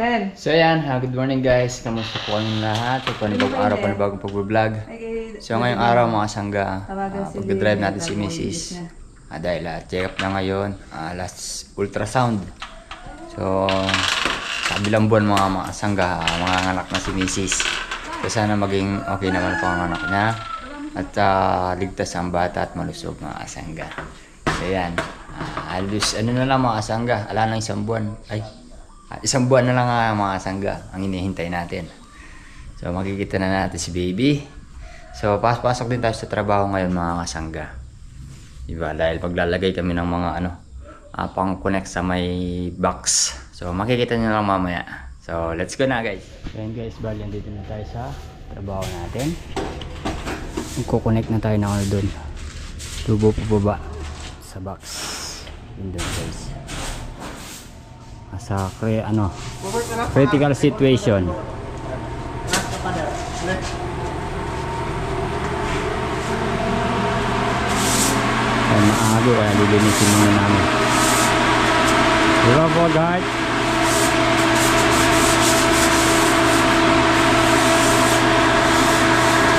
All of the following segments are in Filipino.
Sen. So yan, good morning guys. Kamusta po kami lahat? Panibagong araw, panibagong pag-vlog. So ngayong araw mga sangga, pag-drive natin si Mrs. Dahil check up na ngayon, last ultrasound. So kabilang buwan mga sangga, mga anak na si Mrs. So sana maging okay naman po ang anak niya. At ligtas ang bata at malusog mga sangga. So yan, halos ano na lang mga sangga, ala nang isang buwan. Isang buwan na lang mga sangga ang hinihintay natin. So makikita na natin si baby. So pasok din tayo sa trabaho ngayon mga kasangga. Diba? Dahil paglalagay kami ng mga pang-connect sa may box. So makikita nyo lang mamaya. So let's go na guys. Ayan guys, bali dito na tayo sa trabaho natin. Magko-connect na tayo na doon. Tubo po baba sa box. Yun doon guys. Sa critical situation. Ay, maago kaya lilinisin muna namin. Diba po guys?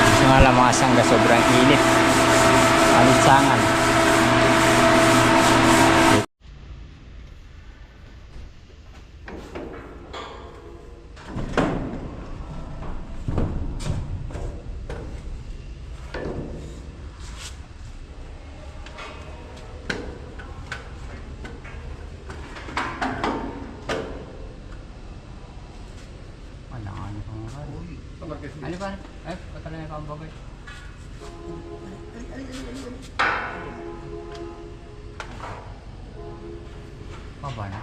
Gusto nga lang mga sangga, sobrang init. Alitsangan. Ano ba? Ay, patala na yung bagay. Paba na?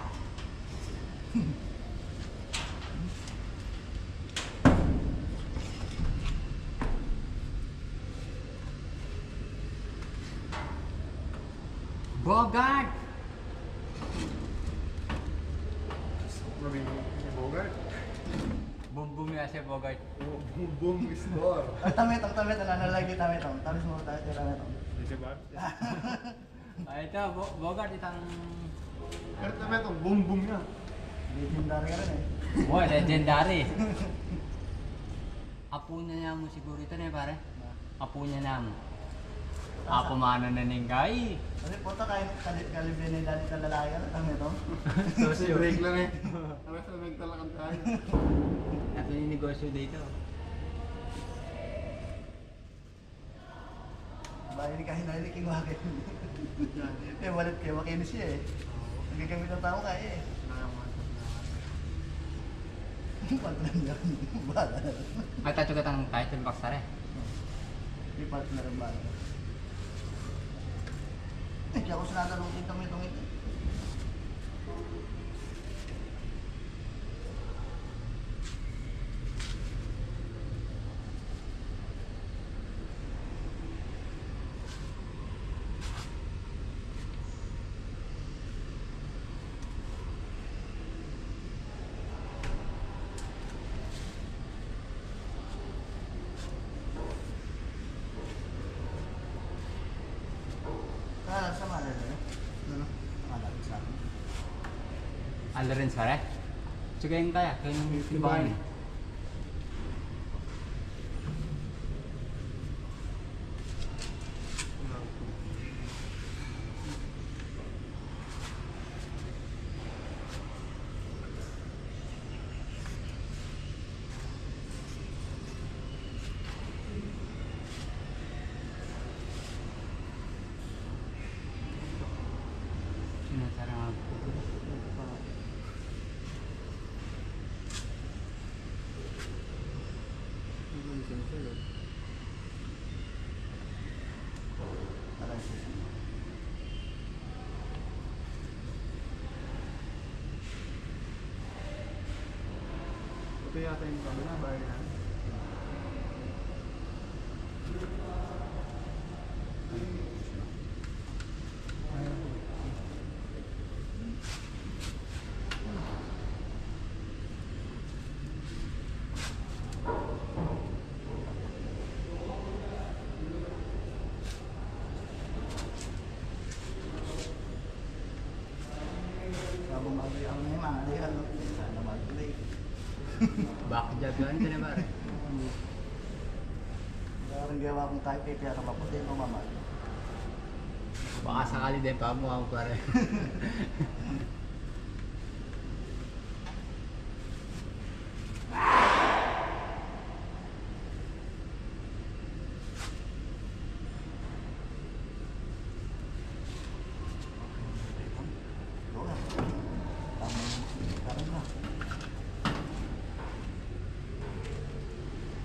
Bogart! Bogart? Boom nga siya Bogart. Boom is door. Tamet, nalalagi tamet. Tamis mo tayo, tamet. Di ba? Ito, Bogart itang... Pero tamet, boom boom yan. Legendary ka rin eh. Wow, legendary. Apo na niya mo siguro ito na pare. Apo niya na mo. Apo mana na ningay. Kasi punta kayo kalibre na dati na lalaki ka rin, tamet oh. Kasi break lang eh. Tamet sa nagtalakan tayo. Ito yung negosyo dito. Bahay ni kahit narinig yung wakit. Eh, walit kayo, makinis siya eh. Nagagamit ng tao kaya eh. Partner niya rin. Bala na rin. Ay, tayo ka tang title box tare. May partner ang bala. Eh, kaya ako sinatanong itong ito. Sa malala na yun? Ano? Malapit sa akin. Ala rin pare. Sige yung kaya. Kaya yung timbangan eh. Sinasarang Ito yata yung kabila, bahay na. Habang mag-iang na yung mga sana mag-play. Bakit dyan ka na pare? Parang gawa kong type A kaya maputi mo mama. Baka sakali din pa mo ako pare.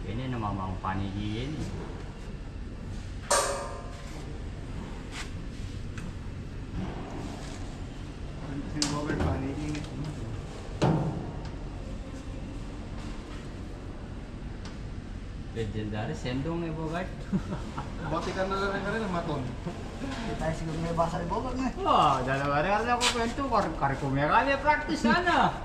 Ini nama mau panigin. Sinubogart panicking. Legendary sendong ni Bogart. Batikan na lang rin ng maton. Hindi tayo siguro may basa ni Bogart na. Oh, dalawa rin ako kwento. Kari kumera practice sana.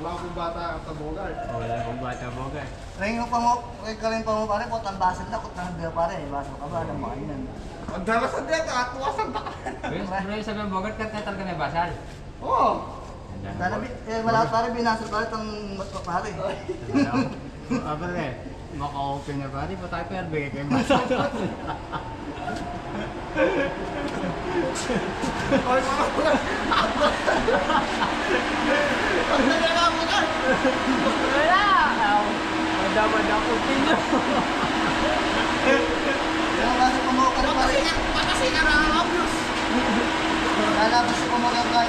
Alam kong bata ang tabogart. Wala akong bata Bogart. Ring pa mo, ka rin pa mo pare, po tambasan na, kung tanong pare, basa ka ba, alam mo yan. Ang dalas na dito, atuwasan na ka. Pero yung sabi ng Bogart, kaya talaga na basal. Oo. Sana, malawat pare, binasal pare, itong matpa pare. Pare, maka-open na pare, pa tayo pero bigay kayo basal. Ay, mga pula. Ang talaga mo ka. Wala! Madamad ako pinyo. Kaya basa pa mo ka rin pare. Patasi ka na ang obvious. Lalabas si Pamagang ka, ang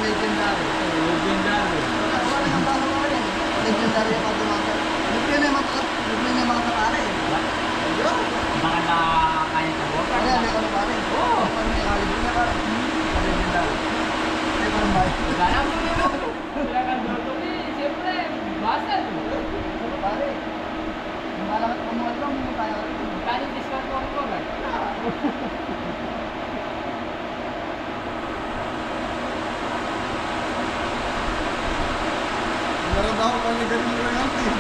legendary. Legendary. Wala nang basa pa rin. Legendary ang pagdumagal. Bigyan na yung mga pare. Ayun. Baka nakakaya sa Bogart. Kaya may ano pare. Oo. Parang may kalibin na pare. Legendary. Ay, parang bahay. Wala mo yun. Wala kang dotong eh. Siyempre, basal. Pare, yung alamat ko mo lang, hindi tayo rin. Kaya discount ko ang Bogart. Meron daw pang galing mo rin natin.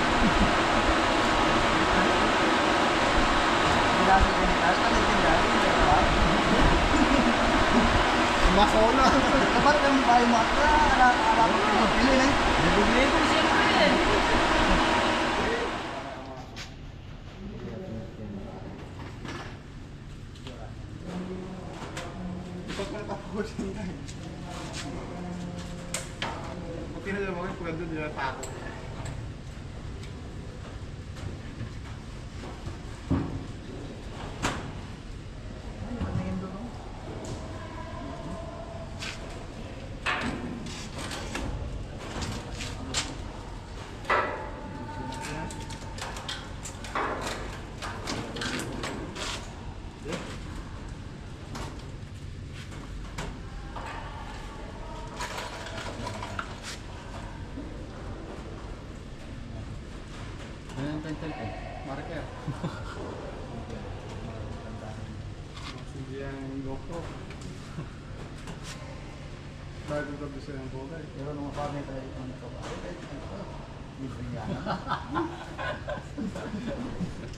Binasa ko ni Tal, legendary. Masola. Kapag kami bahay mo at alamat ko, pili na yun. Libo-libo siyempre. Ipag mo natapos yun tayo. Buti na naman yung pagkando nila tako. Ano yung pentel ko? Marker. Hindi ang GoPro. Bago ka gusto ng bogart. Pero nung kami tayo ito na ito, libre nga.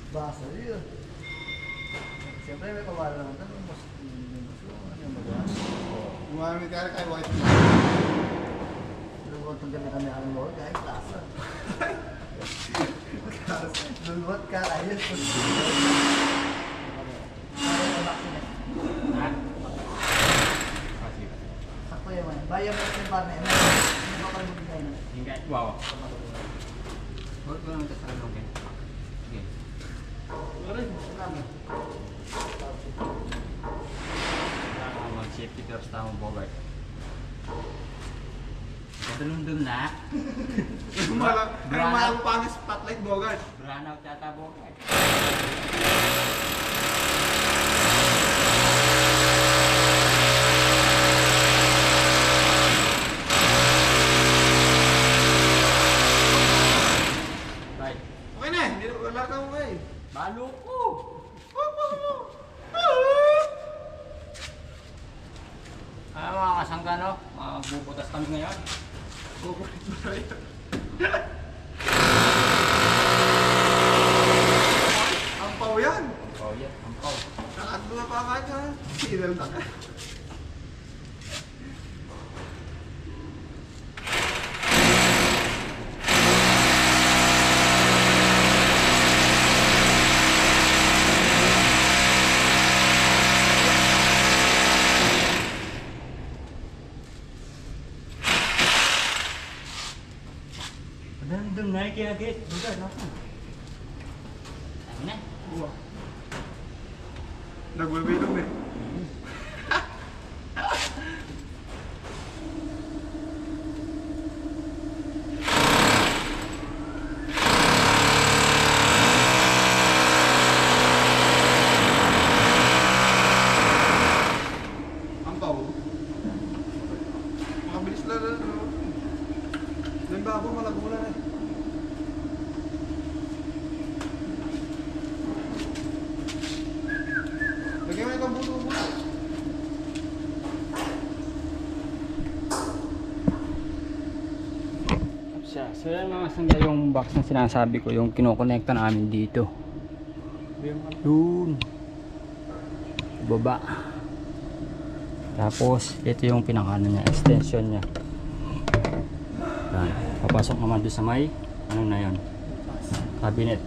Basa yun. Siyempre may pawala naman ito, mas ano yung magawa. Gumamit ka kay White. Lulubot ng gabi kami ang lord, kahit klasa. Lulubot ka, ayos. Ha? Kasi. Sakto yan man. Bayan mo sa bar na yun. Hindi ba kayo magbigay na? Hingga. Wow. Huwag ko naman sa salong yan. Sige. Kailangan mag-safety first tama Bogart. Kadulong-dul na. Malang pang spotlight bogart. Brown out yata Bogart. Right. Okay na, hindi na wala ka mo eh. Balo ko! Mga kasangga no, magbubutas kami ngayon. Bogart ba tayo? Ampaw yan. Oh yeah, ampaw. Nakatlo na pa ka dyan. Sinal na ka. Nandun na kaya gate. Buka na. Dami na. Nagbabilong eh. Ang tao. Makabilis lang na. Yung babo malago na eh. Lagyan mo itong buto-buto. So yan mga sangga yung box na sinasabi ko, yung kinokonekta namin dito. Yun. Baba. Tapos ito yung pinakano niya, extension niya. Yan. Papasok naman doon sa may ano na yun, cabinet.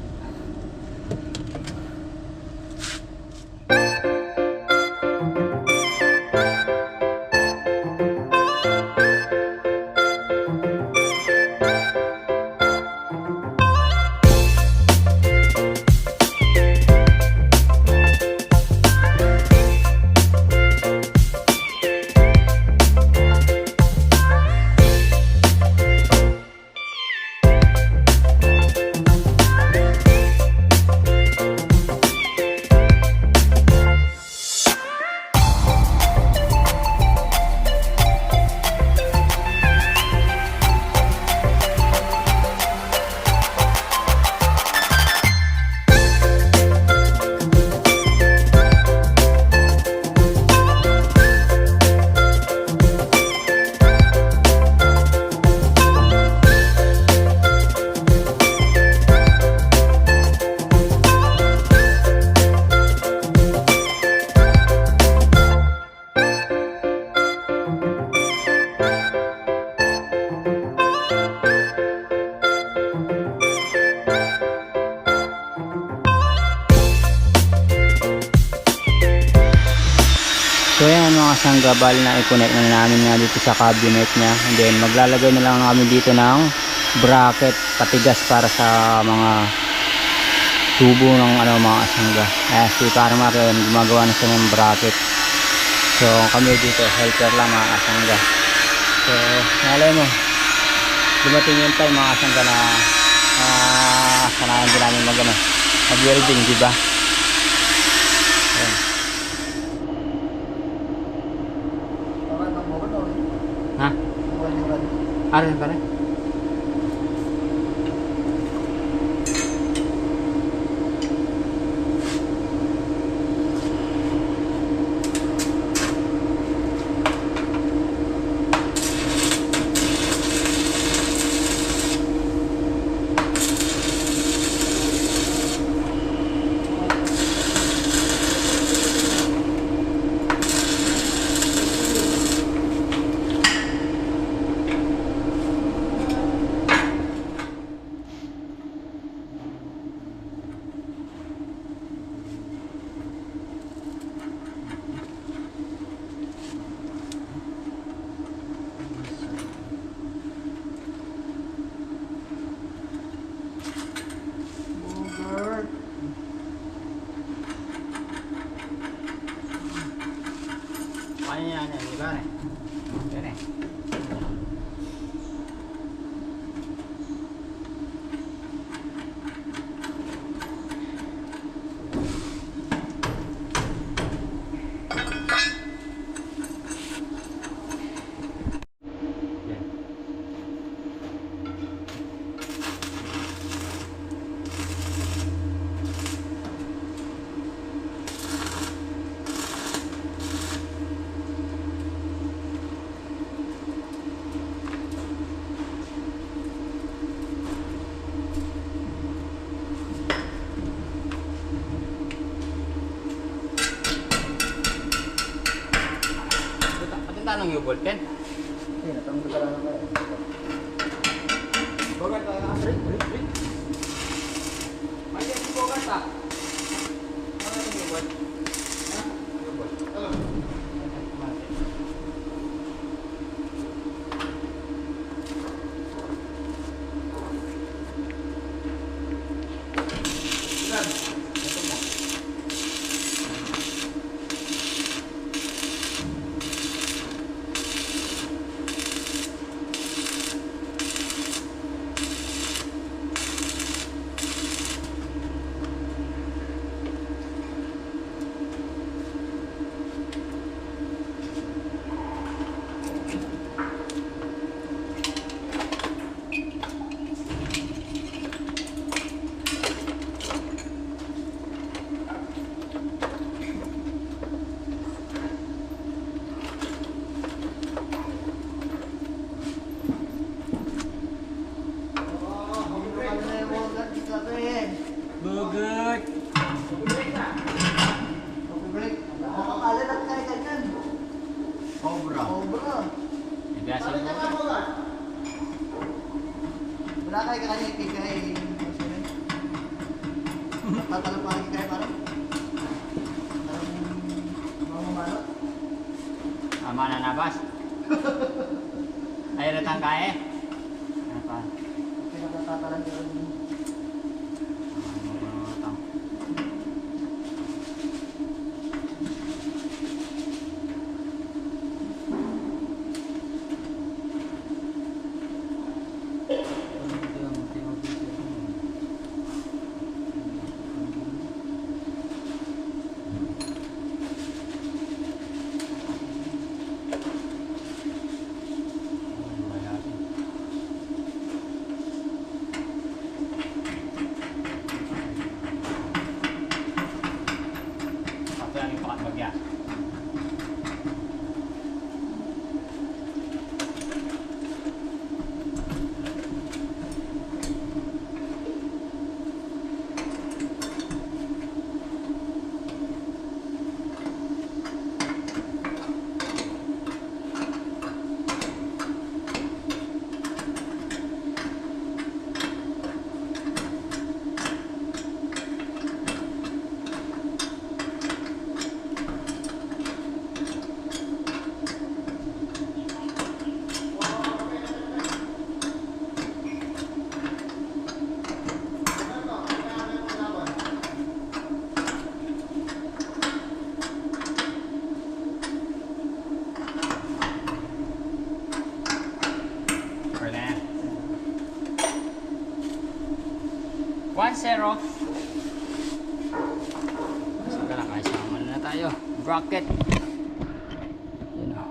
So yan mga sangga, bali na i-connect na namin nga dito sa cabinet niya. And then maglalagay na lang namin dito ng bracket patigas para sa mga tubo ng mga sangga. Si Karma rin gumagawa na siya ng bracket. So kami dito helper lang mga sangga. So nalay mo, dumating yung time mga sangga na sanayan din namin mag-welding, diba? Ayan. Ha? Aral ba rin? Kaya yan, di ba? Yan eh. Tanong yung bulten. Hindi, natanggal ka lang naman. Bogat ka na, Fred. May yan si Bogat ah. Ano yung bogat? Ha? Yung bogat? Ano? si Wala kayo kanya ikigay. Tatalong pa ikigay parang. Parang mga mamalot. Ama na nabas. Ay, ratang kaya. Ano pa? Pinagtatalan ko rin. Zero. Sige lang, kasama na tayo. Bracket. Yun o.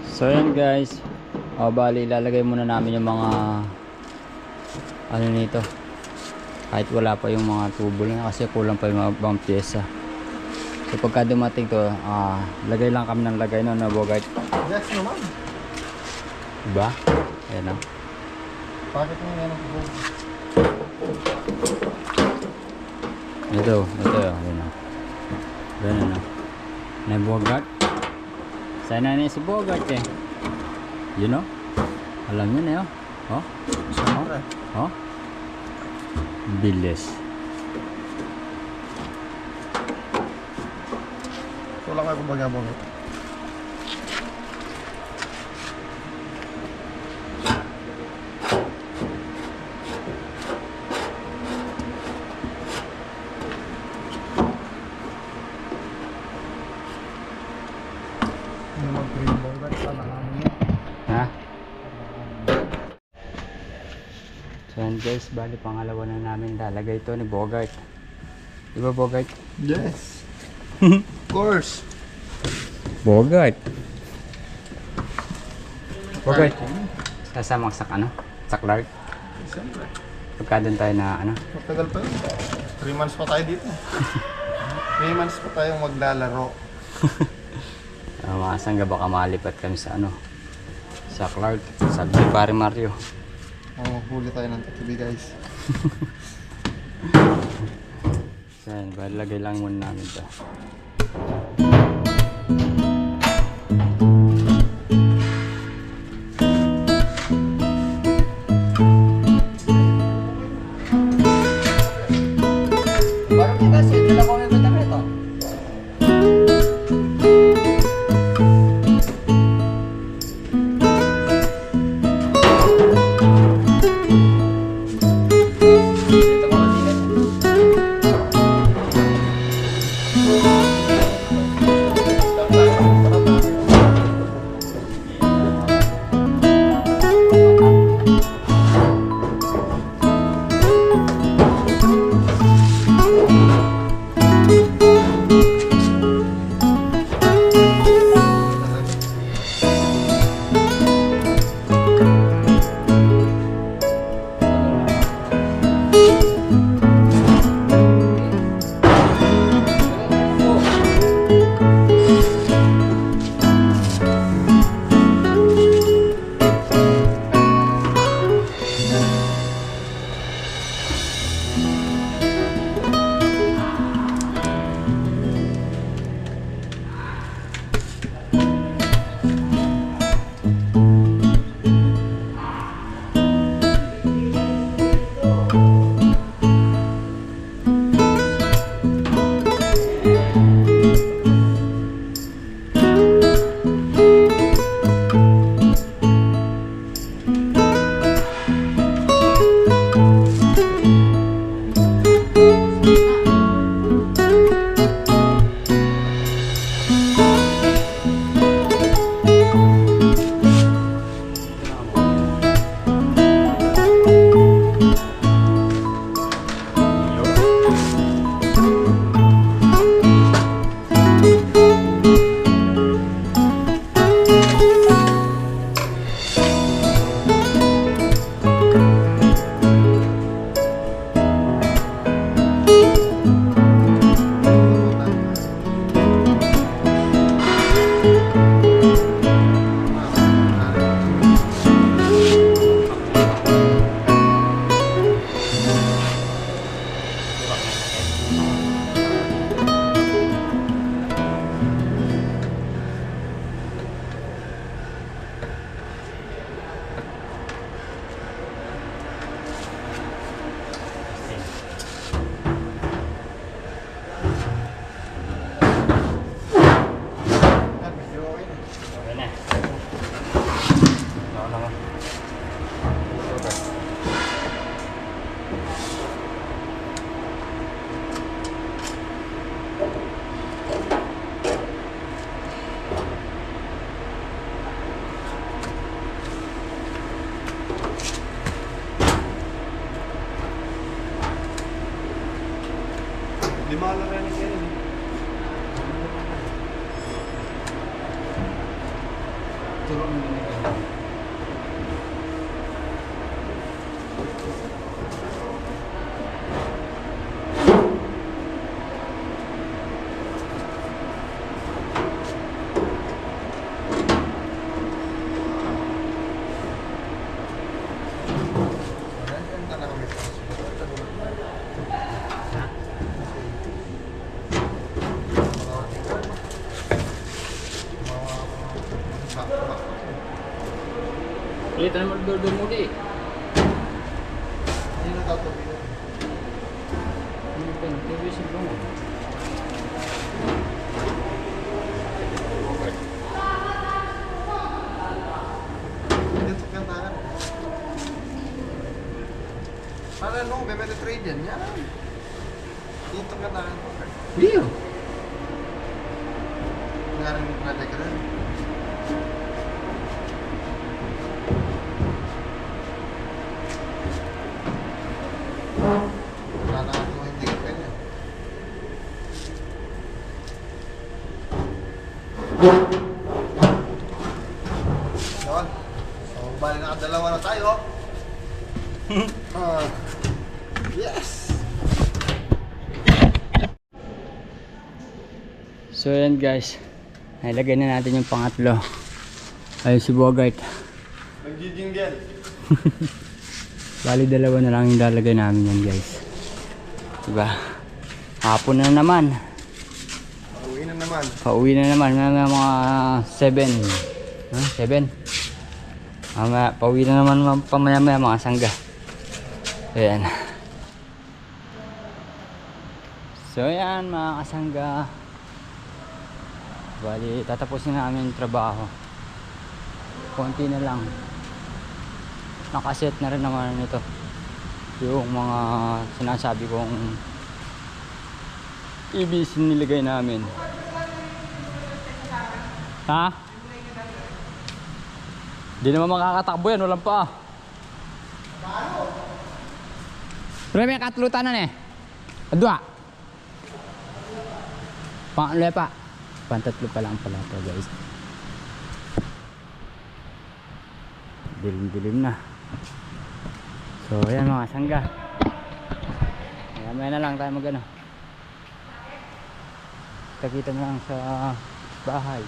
So yan guys. Bali, ilalagay muna namin yung mga ano nito. Kahit wala pa yung mga tubo na kasi kulang pa yung mga ibang pyesa. So pagka dumating to, lagay lang kami ng lagay na Bogart. Yes naman. Diba? Ayan o. Bakit mo yan ang buhok? Ito. Ayan o. Ganun o. Na Bogart. Sana na si Bogart eh. You know? Alam nyo na yun. Oh? Siyempre. Oh? Bilis. Wala ka kumbaga mo. Ha? So yan guys, bali pangalawa na namin lalagay ito ni Bogart. Diba Bogart? Yes. Of course. Bogart. Bogart. Sasama sa ano? Sa Clark. Siyempre. Pagka doon tayo na ano? Matagal pa yun. 3 months pa tayo dito. 3 months pa tayong maglalaro. Mga sangga baka malipat kami sa ano? Sa Clark. Sabi ni Pare Mario. Huli tayo ng tatibi guys. So yan, bali lagay lang muna namin ito. Medyo okay na. Okay na. Ako naman. Di makalala rin kayo. Tulong mo na kayo. Ulit na mag-door muli. Hindi na tatabi yan. Hindi pa, TV mo. Dito ka tahan. Para no, bebele trade yan. Yan. Dito ka tahan. Iyo. Nga rin yung project rin. Wala na ako hindi ka kanya. Yun. So, bali nakadalawa na tayo. Yes! So yan guys. Nailagay na natin yung pangatlo. Ayun si Bogart. Nag-jingle. Bali dalawa na lang yung lalagay namin yan guys. Diba? Hapon na naman. Uwi na naman. Pauwi na naman. Mga 7. 7? Pauwi na naman pamaya-maya mga sangga. Ayan. So ayan mga kasangga. Bali tatapusin na namin yung trabaho. Konti na lang. Nakaset na rin naman ito yung mga sinasabi kong EBC nilagay namin. Ha? Di naman makakatakbo yan, walang pa. Pero may katlutan na eh. Adwa. Pangatlo pa. Pantatlo pa lang pala ito guys. Dilim-dilim na. So ayan mga sangga. Mamaya na lang tayo magano. Kita na lang sa bahay.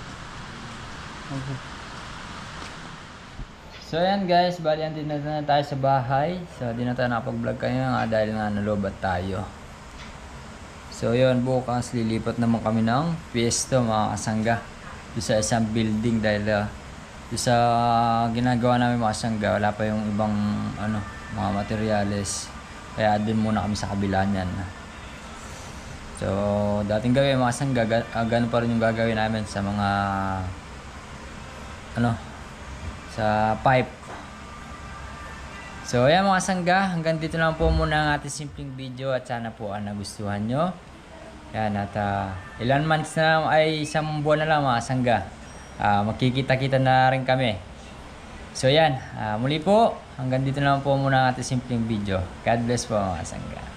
Okay. So ayan guys, bali andin na tayo sa bahay. So di na tayo nakapag-vlog kayo nga dahil nga nalobat tayo. So yun, bukas lilipat naman kami ng pwesto mga kasangga. Doon sa isang building dahil doon sa ginagawa namin mga kasangga, wala pa yung ibang mga materyales. Kaya din muna kami sa kabila niyan. So dating gawin mga kasangga, ganun pa rin yung gagawin namin sa mga sa pipe. So ayan mga sangga, hanggang dito lang po muna ang ating simpleng video at sana po nagustuhan nyo. Yan at ilan months na ay isang buwan na lang mga sangga. Magkikita-kita na rin kami. So yan, muli po, hanggang dito lang po muna ang ating simpleng video. God bless po mga sangga.